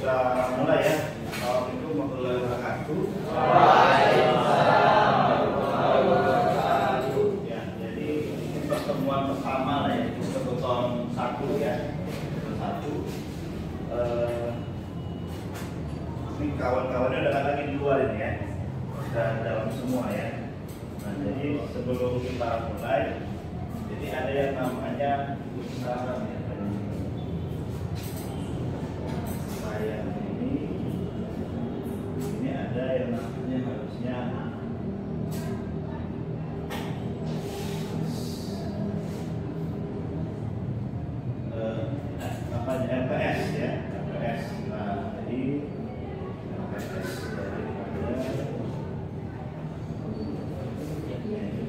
kita mulai ya. Assalamualaikum warahmatullahi wabarakatuh. Ya, jadi ini pertemuan pertama lah ya, kebetulan satu ya, satu. Ini kawan-kawannya udah lagi di luar ini ya, dan dalam semua ya. Nah, jadi sebelum kita mulai, jadi ada yang namanya usaha ya. Ini ada yang namanya harusnya LPS ya, LPS. Nah, jadi LPS dari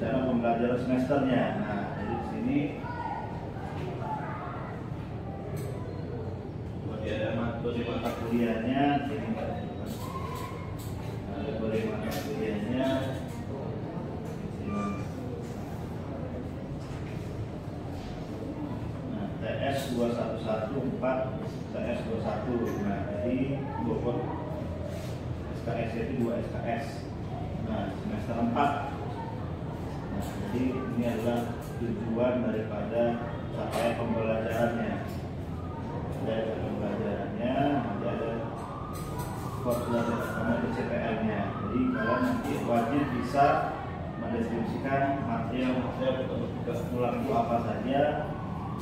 cara pembelajaran semesternya. Nah, jadi di sini bagi mata kuliahnya, ada bagi mata kuliahnya. Nah, TS 2114, TS 21. Nah, jadi Bogor SKS itu 2 SKS. Nah, semester 4. Nah, jadi ini adalah tujuan daripada capaian pembelajarannya. Dari pembelajarannya nanti ada pelajaran sama di CPL-nya. Jadi kalian nanti wajib bisa mendeskripsikan material tugas ulang itu apa saja,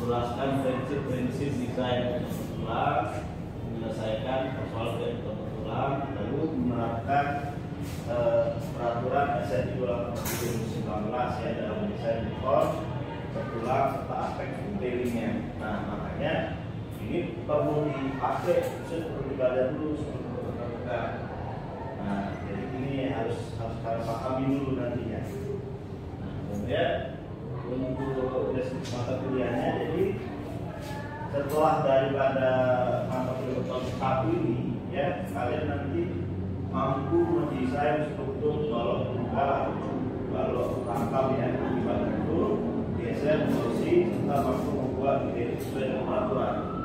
jelaskan prinsip-prinsip desain ulang, menyelesaikan persoalan dari ulang, lalu menerapkan peraturan SNI ulang 2019 ya dalam desain reform, berulang serta aspek detailingnya. Nah, makanya ini perlu dipakai, perlu dibaca dulu sebelum berbuka. Nah, jadi ini harus kalian pahami dulu nantinya. Nah, kemudian untuk mata kuliahnya, jadi setelah daripada mata kuliah tahun 1 ini, ya kalian nanti mampu mendesain struktur balok tunggal, balok rangkap ya, ibarat itu biasanya fungsi serta mampu membuat ide sesuai dengan peraturan.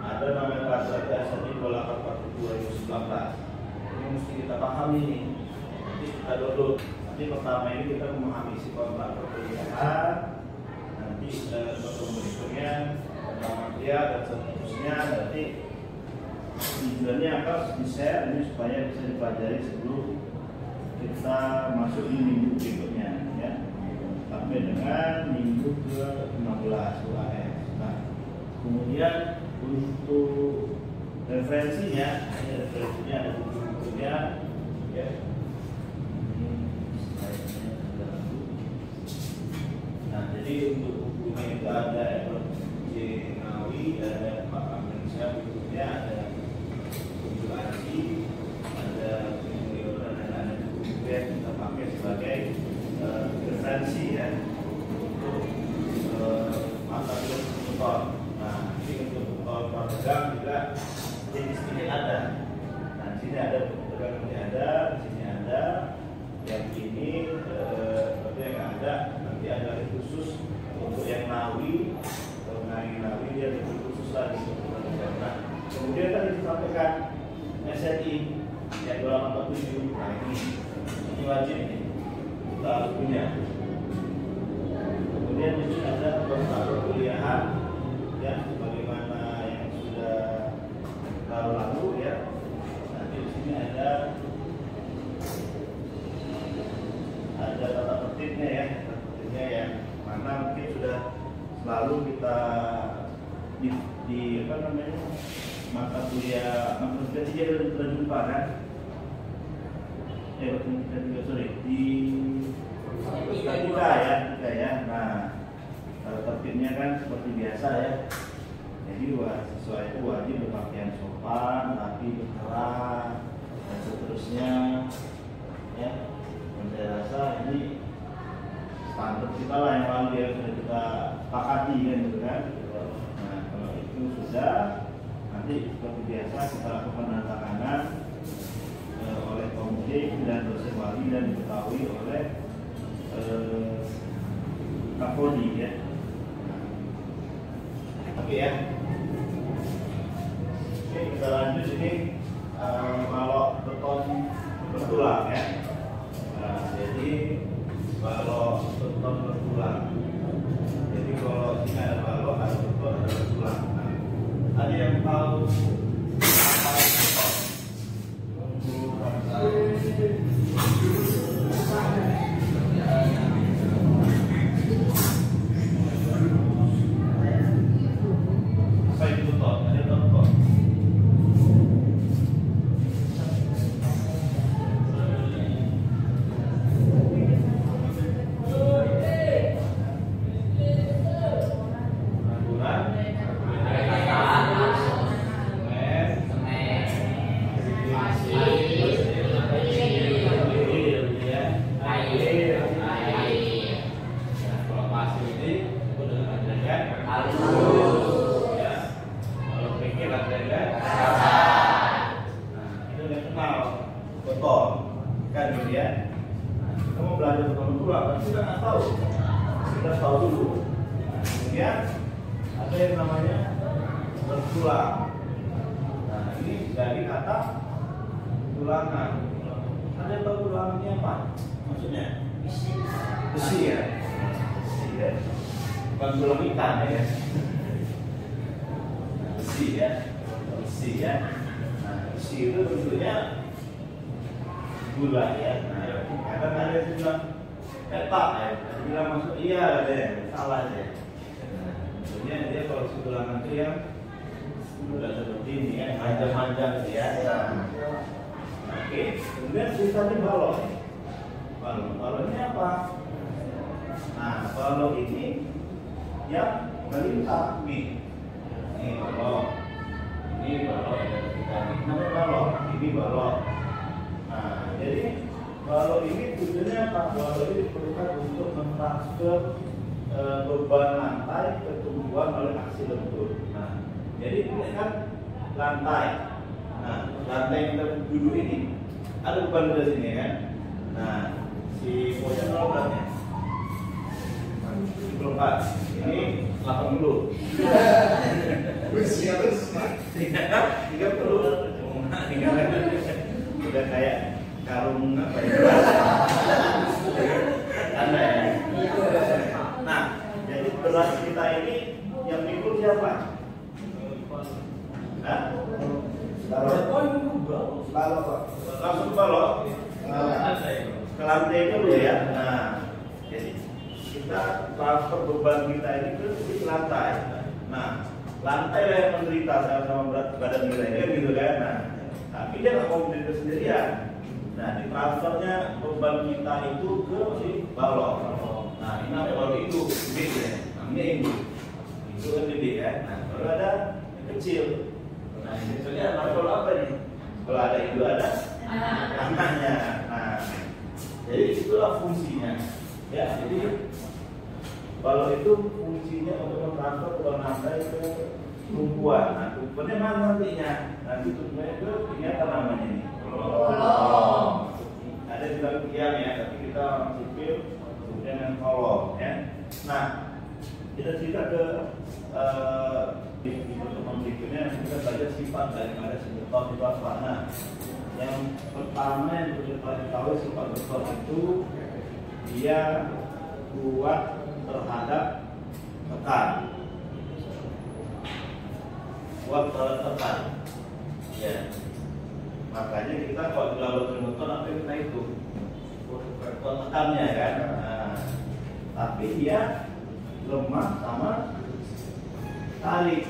Ada namanya peraturan SNI 28/2019. Ini mesti kita pahami nih. Nanti kita download. Nanti pertama ini kita memahami si kontrak perkuliahan. Nanti pertemuan berikutnya tentang material dan seterusnya. Nanti tujuannya apa? Di-share ini supaya bisa dipelajari sebelum kita masuk di minggu berikutnya ya. Sampai dengan minggu ke-15 UAS. Nah, kemudian untuk referensinya, ada buku-bukunya ya. Nah, jadi untuk bukunya itu ada Edward J. Nawawi, ada Pak Amrinsyah, bukunya ada buku Aji, ada buku dan ada buku yang kita pakai sebagai referensi ya untuk mata kuliah tutor. Nah, ini untuk program juga jenis ini ada. Nah, di sini ada program ini ada, di sini ada, yang ini seperti yang ada. Nanti ada khusus untuk yang Nawi, mengenai Nawi dia lebih khusus lagi untuk program. Nah, kemudian tadi disampaikan SNI yang 247. Nah, ini wajib nih kita harus punya. Kemudian di sini ada perkuliahan ya, sebagaimana yang sudah tahun lalu ya. Nanti di sini ada tata tertibnya ya, tata tertibnya yang mana mungkin sudah selalu kita di apa namanya mata kuliah dia sudah jumpa kan? Di kita ya. Nah, tata tertibnya kan seperti biasa ya. Jadi siswa itu wajib berpakaian sopan, rapi, berkerah, dan seterusnya. Ya, dan saya rasa ini standar kita lah yang lalu ya sudah kita sepakati kan gitu kan. Nah, kalau itu sudah, nanti seperti biasa kita lakukan penandatanganan oleh pemudik dan dosen wali dan diketahui oleh Kapolri ya. Oke ya. Oke, kita lanjut ini kalau beton bertulang ya. Nah, jadi kalau beton bertulang, jadi kalau ini ada balok, ada beton, ada bertulang. Nah, ada yang tahu apa beton? Apa itu beton? Ada beton. Kan gitu ya. Kamu belajar beton bertulang, tapi kita nggak tahu. Kita tahu dulu. Kemudian ada yang namanya bertulang. Nah, ini dari kata tulangan. Ada yang tahu tulangan ini apa? Maksudnya? Besi ya. Besi ya. Bukan tulang ikan ya. Besi ya. Besi ya. Nah, besi itu bentuknya bulat ya. Nah, kadang ada yang bilang petak ya, ada bilang masuk iya ada yang salah ya. Sebenarnya dia kalau tulangan itu yang sudah seperti ini ya, panjang-panjang gitu ya. Oke, kemudian sisanya balok. Balok ini apa? Nah, balok ini yang melintang nih. Ini balok. Ini balok ada kita ini namanya balok. Ini balok. Nah, jadi balok ini tujuannya apa? Balok ini diperlukan untuk mentransfer beban lantai ke tumbuhan oleh aksi lentur. Nah, jadi ini kan lantai. Nah, lantai yang kita duduk ini ada beban dari sini kan? Nah, si pojok beratnya 74. Ini 80. Siapa? 30. Udah kayak karung apa ya? Anda ya. Nah, jadi berat kita ini yang mikul siapa? Hah? Balok. Langsung balok. Ke lantai dulu ya. Nah, jadi kita transfer beban kita ini ke lantai. Nah, lantai lah yang menderita sama berat badan kita ini gitu kan. Nah, tapi dia nggak mau menderita sendirian. Nah, ditransfernya beban kita itu ke si balok. Nah, ini namanya balok itu gede ya. Namanya ini. Itu kan gede ya. Nah, kalau ada yang kecil. Nah, ini soalnya namanya balok apa nih? Kalau ada itu ada anaknya. Nah, jadi itulah fungsinya. Ya, jadi balok itu fungsinya untuk mentransfer beban lantai ke tumpuan. Nah, tumpuannya mana nantinya? Nanti tumpuannya itu ini apa namanya ini? Kolom. Ada juga tiang ya, tapi kita orang sipil kemudian dengan kolom ya. Nah, kita cerita ke di pertemuan berikutnya kita belajar sifat daripada si beton itu apa. Nah, yang pertama yang perlu kita ketahui sifat beton itu dia kuat terhadap tekan. Kuat terhadap tekan. Ya. Makanya kita kalau di laboratorium beton apa yang kita itu kuat tekannya kan. Nah, tapi dia lemah sama tarik.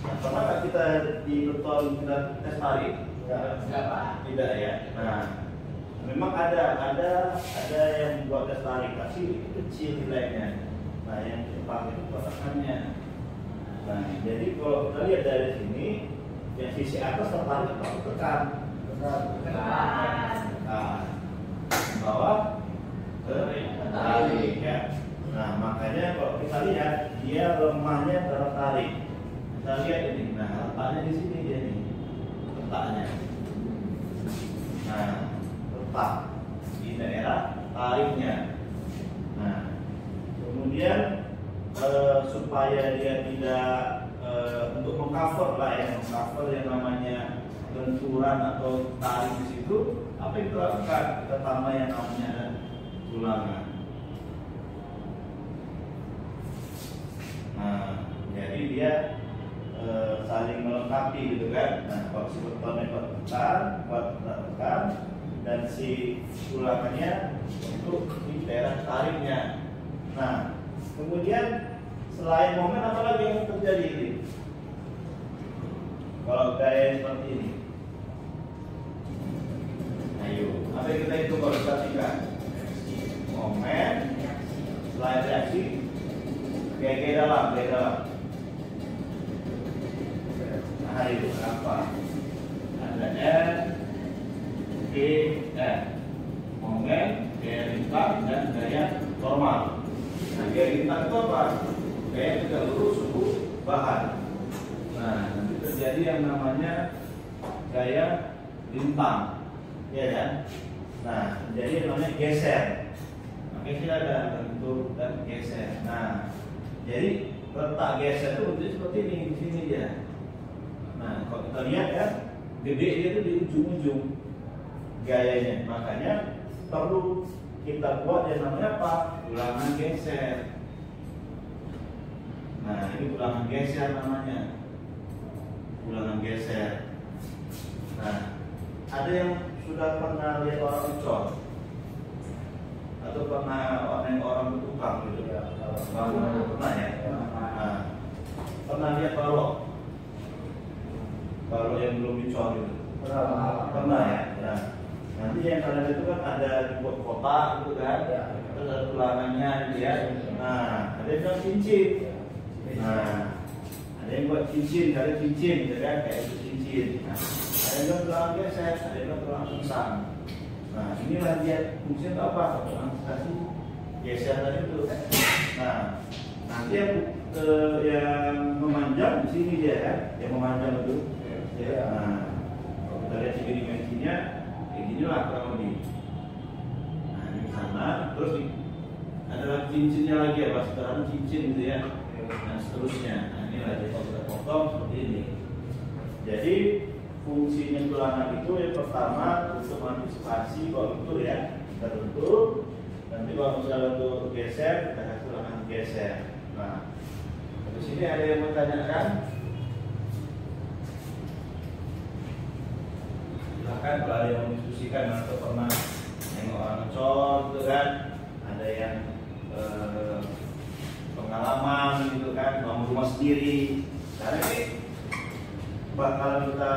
Nah, pernah nggak kita di beton kita tes tarik? Tidak ya. Nah, memang ada yang buat tes tarik, tapi itu kecil nilainya. Nah, yang kita pakai itu tekannya. Nah, jadi kalau kita lihat dari sini, yang sisi atas tertarik atau tekan? Nah, bawah tarik ya. Nah, makanya kalau kita lihat dia lemahnya tertarik. Kita lihat ini. Nah, letaknya di sini dia nih. Letaknya. Nah, letak di daerah tariknya. Nah, kemudian supaya dia tidak untuk mengcover lah ya, mengcover yang namanya benturan atau tarik di situ. Apa yang kita lakukan? Kita tambah yang namanya tulangan. Nah, jadi dia saling melengkapi gitu kan. Nah, kalau si betonnya kuat tekan, dan si tulangannya untuk di daerah tariknya. Nah, kemudian selain momen apa lagi yang terjadi ini? Kalau gaya seperti ini, ayo, apa yang kita hitung kalau perhatikan? Momen, selain reaksi, gaya dalam. Nah, ayo, apa? Ada N, G, N, momen, gaya lintang, dan gaya normal. Nah, gaya lintang itu apa? Gaya tegak lurus suku bahan. Nah, nanti terjadi yang namanya gaya lintang, ya kan? Nah, jadi yang namanya geser. Makanya kita ada bentuk dan geser. Nah, jadi letak geser itu bentuknya seperti ini, di sini dia. Nah, kalau kita lihat ya, gede dia itu di ujung-ujung gayanya. Makanya perlu kita buat yang namanya apa? Ulangan geser. Nah, ini ulangan geser namanya. Ulangan geser. Nah, ada yang sudah pernah lihat orang ucol atau pernah orang bertukang gitu ya? Pernah ya? Nah, pernah lihat balok yang belum dicor itu? Pernah ya? Nah, nanti yang kalian itu kan ada dibuat kotak gitu kan? Terus ada tulangannya gitu ya. Nah, ada yang bilang cincin. Nah, ada yang buat cincin, ada cincin gitu kan? Kayak itu cincin. Nah, ada yang bilang tulang geser, ada yang bilang tulang pingsan. Nah, inilah dia fungsinya apa? Kasih geser tadi itu. Nah, nanti yang memanjang di sini dia ya, yang memanjang itu. Ya. Nah, kalau kita lihat segi dimensinya, kayak ginilah kurang lebih. Nah, ini sana, terus ada cincinnya lagi ya, pas terang cincin gitu ya. Nah, seterusnya. Nah, inilah dia kalau kita potong seperti ini. Jadi fungsinya tulangan itu yang pertama untuk mengantisipasi kalau bentuk ya, kita bentuk. Nanti kalau misalnya untuk geser, kita kasih tulangan geser. Nah, di sini ada yang mau tanyakan? Silakan kalau ada yang mendiskusikan atau pernah nengok orang ngecor gitu kan, ada yang pengalaman gitu kan, bangun rumah sendiri. Karena ini bakalan kita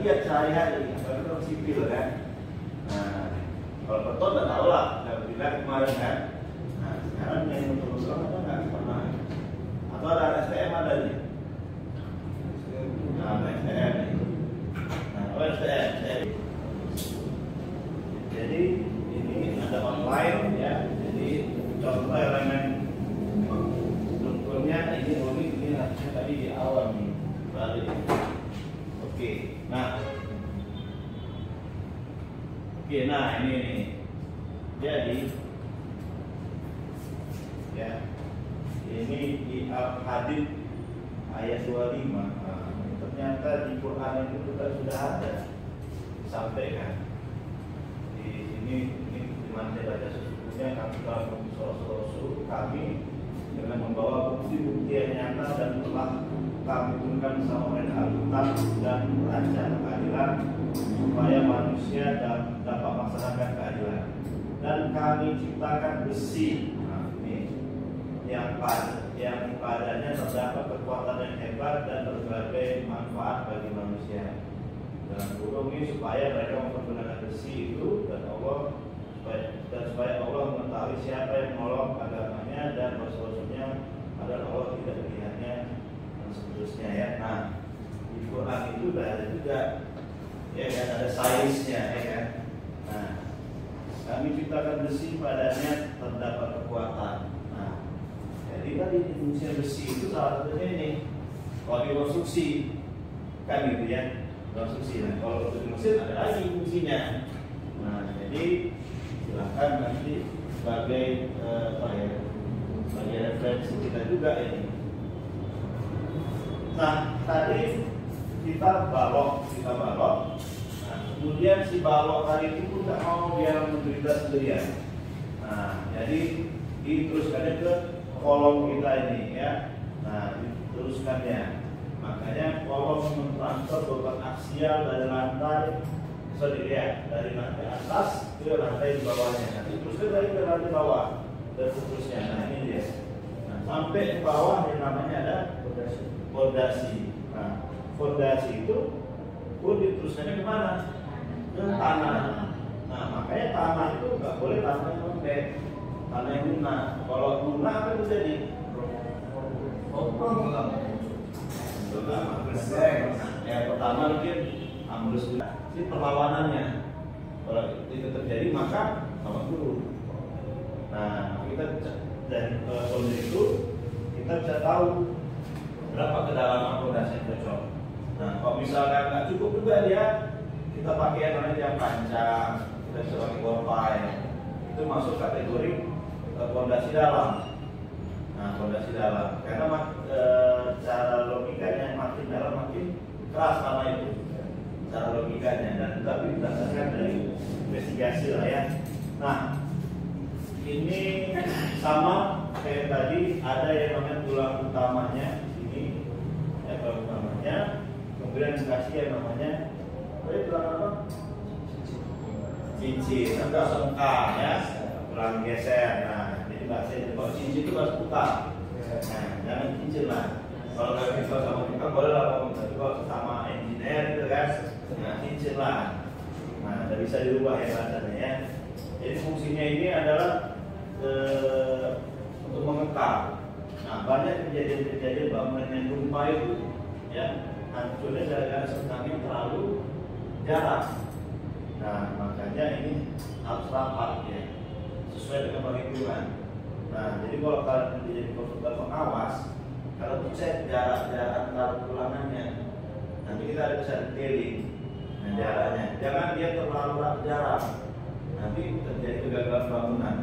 lihat sehari-hari, apalagi orang sipil kan. Nah, kalau beton udah tahu lah, udah bilang kemarin kan. Nah, sekarang yang betul-betul ada nggak pernah? Atau ada STM ada nih? Nah, ada STM nih. Nah, STM. Jadi ini ada online ya. Jadi contoh elemen strukturnya ini harusnya tadi di awal nih. Lalu oke. Nah, ini nih. Jadi ya, ini di Al-Hadid ayat 25. Nah, ternyata di Quran itu kita sudah ada disampaikan. Di sini di mana saya baca sesungguhnya kami telah mengusul kami dengan membawa bukti-bukti yang nyata dan telah kami turunkan bersama mereka Alkitab dan merancang keadilan supaya manusia dapat melaksanakan keadilan. Dan kami ciptakan besi, nah, ini yang padanya terdapat kekuatan yang hebat dan berbagai manfaat bagi manusia. Dalam kurung ini supaya mereka mempergunakan besi itu supaya Allah mengetahui siapa yang menolong agamanya dan rasul-rasulnya, padahal Allah tidak melihatnya dan seterusnya ya. Nah, di Quran itu sudah ada juga ya kan, ada size-nya ya kan. Nah, kami ciptakan besi padanya terdapat kekuatan. Nah, jadi tadi fungsi besi itu salah satunya ini kalau dikonstruksi kan gitu ya, konstruksi. Nah, kalau untuk mesin ada lagi fungsinya. Nah, jadi silahkan nanti sebagai sebagai referensi kita juga ini. Nah, tadi kita balok. Nah, kemudian si balok tadi itu pun nggak mau dia menderita sendirian. Nah, jadi diteruskannya ke kolom kita ini ya. Nah, diteruskannya. Makanya kolom mentransfer beban aksial dari lantai, dari lantai atas ke lantai di bawahnya. Nanti teruskan dari ke lantai bawah dan seterusnya. Nah, ini dia. Nah, sampai ke bawah yang namanya ada fondasi. Nah, fondasi itu pun diteruskannya kemana? Ke tanah. Nah, makanya tanah itu nggak boleh tanah yang lembek, tanah yang lunak. Kalau lunak apa itu jadi? Ya, pertama mungkin ambles dulu. Ini perlawanannya. Kalau itu terjadi maka sama dulu. Nah, kita dari kondisi itu kita bisa tahu berapa kedalaman fondasi yang cocok. Nah, kalau misalkan nggak cukup juga dia, kita pakai yang namanya tiang panjang, kita bisa pakai borpile. Itu masuk kategori fondasi dalam. Nah, fondasi dalam, karena cara logikanya makin dalam makin keras tanah itu, cara logikanya, dan tapi berdasarkan dari investigasi lah ya. Nah, ini sama kayak tadi, ada yang namanya tulang utamanya ini, ya tulang utamanya, kemudian dikasih yang namanya tulang apa? Cincin, enggak sengkang ya, tulang geser. Nah, kalau cincin itu harus putar. Nah, jangan cincin lah. Kalau nggak bisa sama kita boleh lah, tapi kalau sama engineer itu kan, nah cincin lah. Nah, tidak bisa dirubah ya bahasanya ya. Jadi fungsinya ini adalah untuk mengekang. Nah, banyak kejadian-kejadian bangunan yang gempa itu ya hancurnya gara-gara sengkangnya terlalu jarang. Nah, makanya ini harus rapat ya, sesuai dengan perhitungan. Nah, jadi kalau kalian menjadi konsultan pengawas, kalau cek jarak antar tulangannya, nanti kita bisa detailing jaraknya. Jangan dia terlalu jarak, nanti terjadi kegagalan bangunan.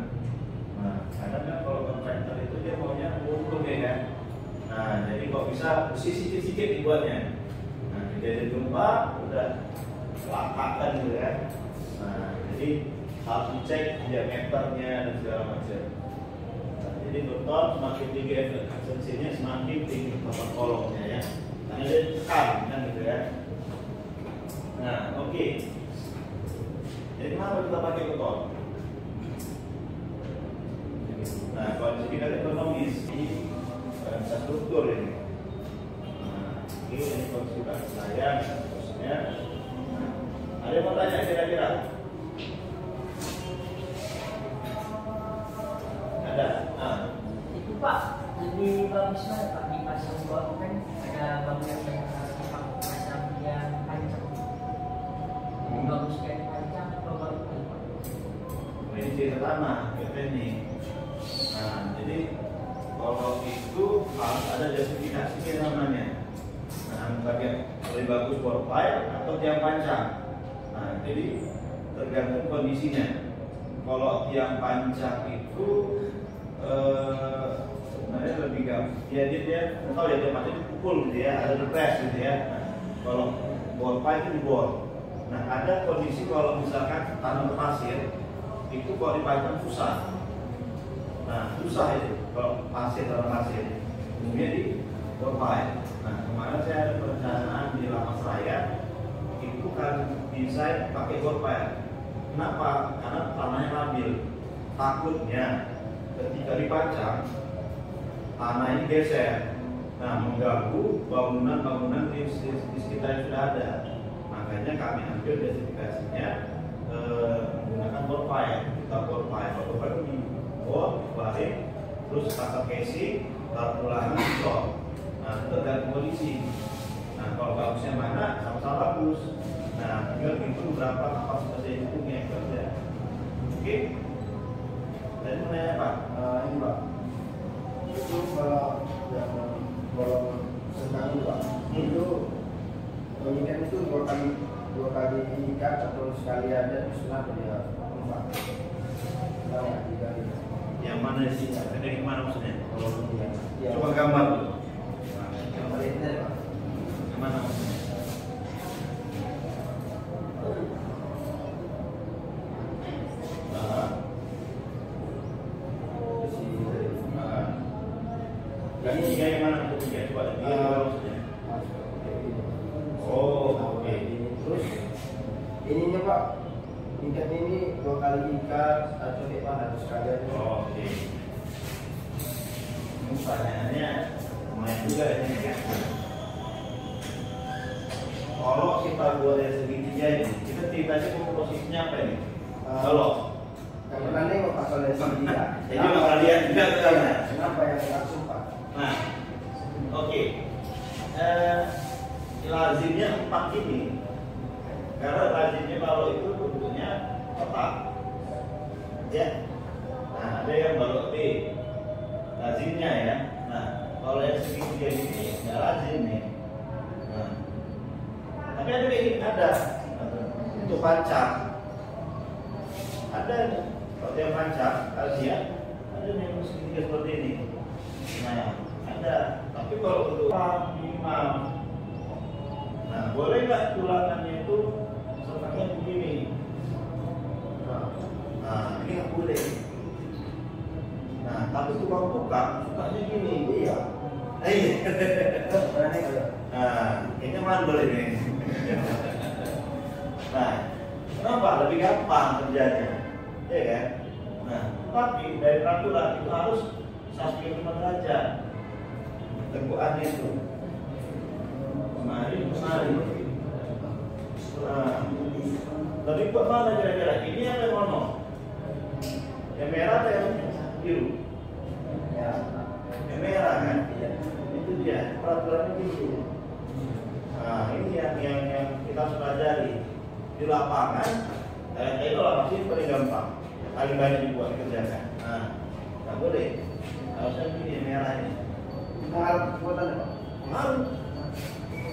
Nah, karena kan kalau kontraktor itu dia maunya untung ya kan. Nah, jadi kalau bisa besi sikit-sikit dibuatnya. Nah, kejadian gempa udah latakan gitu kan. Nah, jadi harus dicek diameternya dan segala macam. Jadi beton semakin tinggi esensinya semakin tinggi kekuatan kolomnya ya, karena dia tekan kan gitu ya. Nah, oke. Jadi kenapa kita pakai beton? Nah, kalau di sini kan ekonomis, ini infrastruktur ini. Nah, ini konsultasi saya, maksudnya. Ada yang mau tanya kira-kira? Ada. Itu Pak, lebih bagus mana Pak dipasang bawah kan ada bangunan yang pasang yang panjang. Lebih bagus kayak panjang atau baru Pak? Ini cerita tanah, gitu ini. Nah, jadi kalau itu harus ada justifikasinya namanya. Nah, bagian lebih bagus borpile atau tiang panjang. Nah, jadi tergantung kondisinya. Kalau tiang panjang itu sebenarnya lebih gampang. Dia tahu ya, dia macam dipukul gitu ya, ada di press gitu ya. Nah, kalau borpile itu dibor. Nah, ada kondisi kalau misalkan tanah pasir itu kalau dipajang susah. Nah, susah itu kalau tanah pasir. Kemudian di borpile. Nah, kemarin saya ada perencanaan di Lapas Raya itu kan desain pakai borpile. Kenapa? Karena tanahnya labil. Takutnya ketika dipajang tanah ini geser, nah mengganggu bangunan-bangunan di sekitar yang sudah ada. Makanya kami ambil justifikasinya menggunakan borpile. Kita borpile di bawah, balik, terus pasang casing, taruh tulangan, sol. Nah, tergantung kondisi. Nah, kalau bagusnya mana, sama-sama bagus. Nah, tinggal hitung berapa kapasitas yang hitungnya kerja. Oke? Dan mau nanya Pak? Ini Pak, itu kalau yang senang Pak, itu pengikat itu dua kali ikat atau sekali aja itu senang dia Pak. Tahu nggak tiga kali? Yang mana sih? Ada yang mana maksudnya? Kalau pengikat, Coba gambar dulu. gambar ini Pak. Mana maksudnya? Dan tiga yang mana untuk tiga? Coba tiga maksudnya. Oh, oke. Terus ininya Pak, ikat ini 2 kali ikat atau Pak harus sekalian? Oh, oke. Ini pertanyaannya lumayan juga ini kan. Kalau kita buat yang segitiga ini, kita ceritanya komposisinya apa ini? Kalau yang pernah nengok pasal yang segitiga. jadi bakal lihat juga kan? Kenapa yang langsung Pak? Nah, oke. Lazimnya 4 ini, karena lazimnya kalau itu bentuknya kotak, ya. Nah, ada yang balok B, lazimnya ya. Nah, kalau yang segitiga ini nggak lazim nih. Nah, tapi ada kayak gini, ada untuk pancak, ada kalau yang pancak, kalian ada yang segitiga seperti ini. Nah, ada. Tapi kalau untuk minimal, nah boleh nggak tulangannya itu sertanya begini? Nah, ini nggak boleh. Nah, tapi tukang tukang sukanya gini, iya. Nah, ini mandul ini. Nah, kenapa? Lebih gampang kerjanya, ya kan? Nah, tapi dari peraturan itu harus 1,5 derajat tengkuannya itu. Kemari. Nah, lebih kuat mana kira-kira? Ini apa yang mana? Yang merah atau yang biru? Yang merah kan? Itu dia peraturannya gitu. Nah, ini yang kita harus pelajari di lapangan. Itu lah masih paling gampang, paling banyak dibuat dikerjakan. Nah, nggak boleh. Harusnya begini yang merah ini. Pengaruh buatan Pak?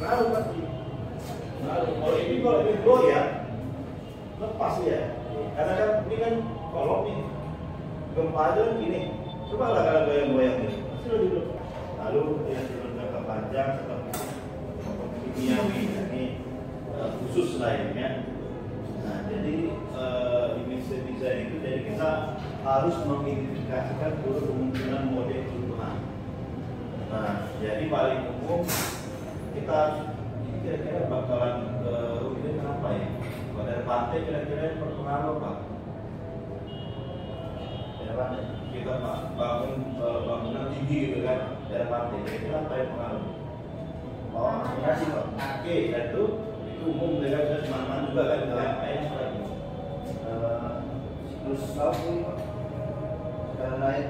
Pengaruh pasti. Kalau ini goyang, lepas ya. Karena kan ini kan kolom nih, gempa aja kan gini. Coba lah kalau goyang-goyang ini, pasti lebih lepas. Lalu dia jangka panjang seperti ini khusus lainnya. Nah, jadi image design itu jadi kita harus mengidentifikasikan dulu kemungkinan model kebutuhan. Nah, jadi paling umum kita kira-kira bakalan ini kenapa ya? Kalau dari pantai kira-kira yang berpengaruh Pak? Dari pantai kita bangun bangunan tinggi gitu kan, dari pantai kira-kira apa yang pengaruh? Oh, kasih Pak. Oke, dan itu umum dengan mana juga kan apa yang lagi? Siklus laut ini Pak. Sekarang naik.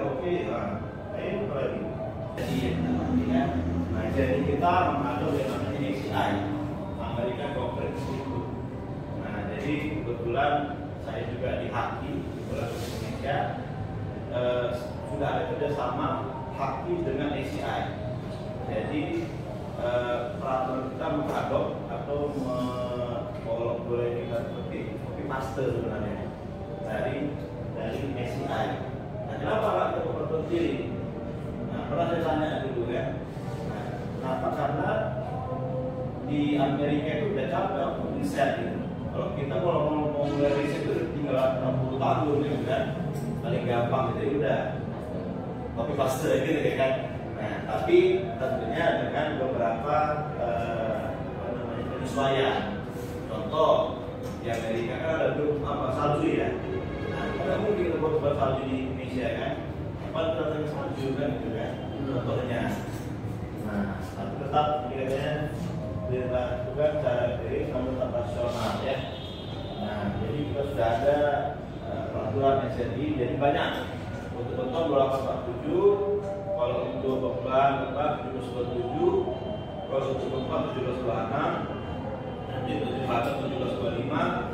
Oke, nah ini apa lagi? Jadi kita mengatur yang namanya ACI, American Concrete Institute. Nah, jadi kebetulan saya juga di HAKI, kebetulan di Indonesia sudah ada kerjasama HAKI dengan ACI. Jadi peraturan kita mengadop atau kalau boleh kita seperti copy paste sebenarnya dari ACI. Nah, kenapa Pak kita perlu diri? Nah, pernah saya tanya dulu ya. Nah, kenapa? Karena di Amerika itu udah capek untuk riset gitu. Kalau kita mau mulai riset itu tinggal 60 tahun gitu kan, paling gampang gitu udah copy paste gitu ya kan. Nah, tapi tentunya dengan beberapa penyesuaian. Contoh di Amerika kan ada grup salju ya. Nah, kita mungkin kita buat salju di Indonesia kan. Apa ternyata salju kan gitu kan. Contohnya. Nah, tapi tetap kira-kira dilakukan secara kering namun tetap rasional ya. Nah, jadi kita sudah ada peraturan SNI, jadi banyak. Untuk beton 2847, kalau untuk beban 1727, kalau untuk gempa 1726, nanti untuk jembatan 1725,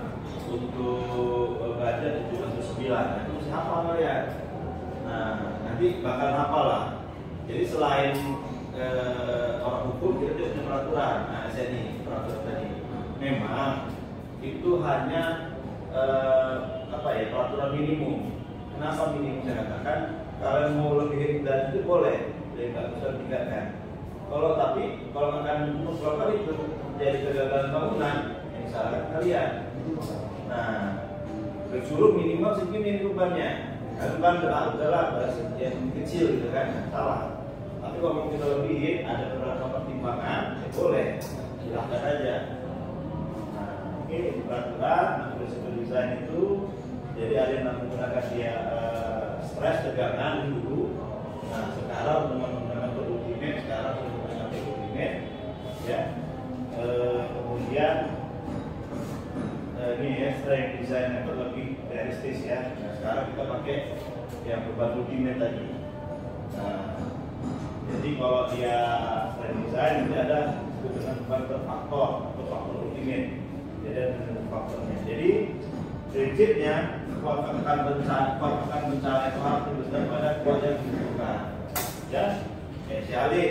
untuk baja 1729. Nah, itu mesti hafal ya. Nah, nanti bakal hafal lah. Jadi selain orang hukum kita juga punya peraturan. Nah, SNI peraturan tadi. Memang itu hanya peraturan minimum. Kenapa minimum? Saya katakan kalau mau lebih dari itu boleh, jadi nggak bisa ditingkatkan. Kalau akan melakukan itu jadi kegagalan bangunan yang salah kalian. Nah, disuruh minimal segini bebannya. Kan adalah yang kecil gitu kan, salah. Tapi kalau kita lebih ada beberapa pertimbangan, ya boleh, silahkan aja. Nah, ini berat-berat, prinsip desain itu, jadi ada yang menggunakan dia stres, tegangan dulu. Nah, sekarang dengan menggunakan ultimate, sekarang menggunakan ultimate, ya. Kemudian ini ya strength design itu lebih realistis ya. Nah, sekarang kita pakai yang beban ultimate tadi. Nah, jadi kalau dia strength design itu ada dengan beban per faktor atau faktor ultimate. Jadi ada faktornya. Jadi prinsipnya kuatkan bencana itu harus dibesarkan pada kuat yang dibutuhkan. Ya, si Ali.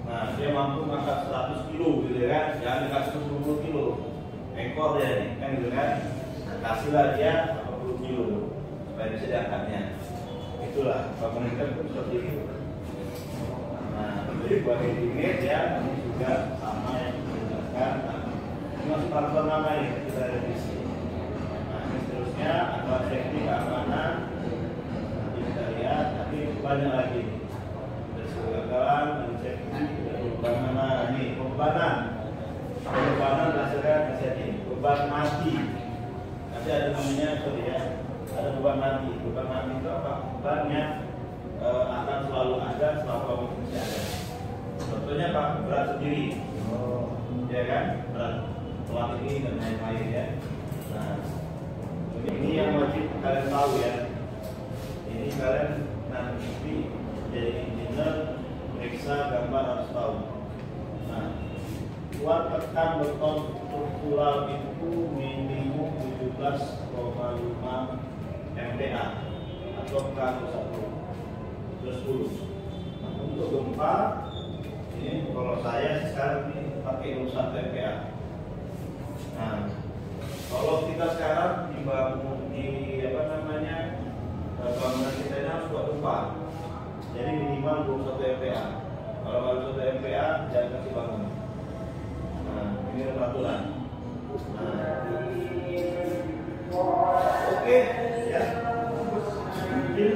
Nah, dia mampu mengangkat 100 kilo gitu kan, jangan dikasih 20 kilo. Ekor dia nih, kan gitu kan. Nah, kasihlah dia 80 kilo supaya bisa diangkatnya. Itulah bangunan itu seperti itu. Nah, jadi buat ini ya, ini juga sama yang dijelaskan. Nah, ini masih peraturan nama ya, kita revisi. Nah, ini seterusnya ada safety keamanan. Nanti kita lihat, tapi banyak lagi. Ada kegagalan, ada safety, ada keamanan. Ini pembebanan berdasarkan ini beban mati. Nanti ada namanya ada beban mati. Beban mati itu apa? Bebannya akan selalu ada selama kamu masih ada. Contohnya Pak, berat sendiri, ya kan? Berat pelat ini dan lain-lain ya. Nah, ini yang wajib kalian tahu ya. Ini kalian nanti jadi engineer periksa gambar harus tahu. Nah, kuat tekan beton struktural itu minimum 17,5 MPa atau K1 plus 10. Nah, untuk gempa ini kalau saya sekarang ini pakai 21 MPa. Nah, kalau kita sekarang dibangun di bangunan kita ini harus buat gempa. Jadi minimal 21 MPa. Kalau 21 MPa jangan kasih bangun. Nah, ini peraturan. Nah, oke, ya. Mungkin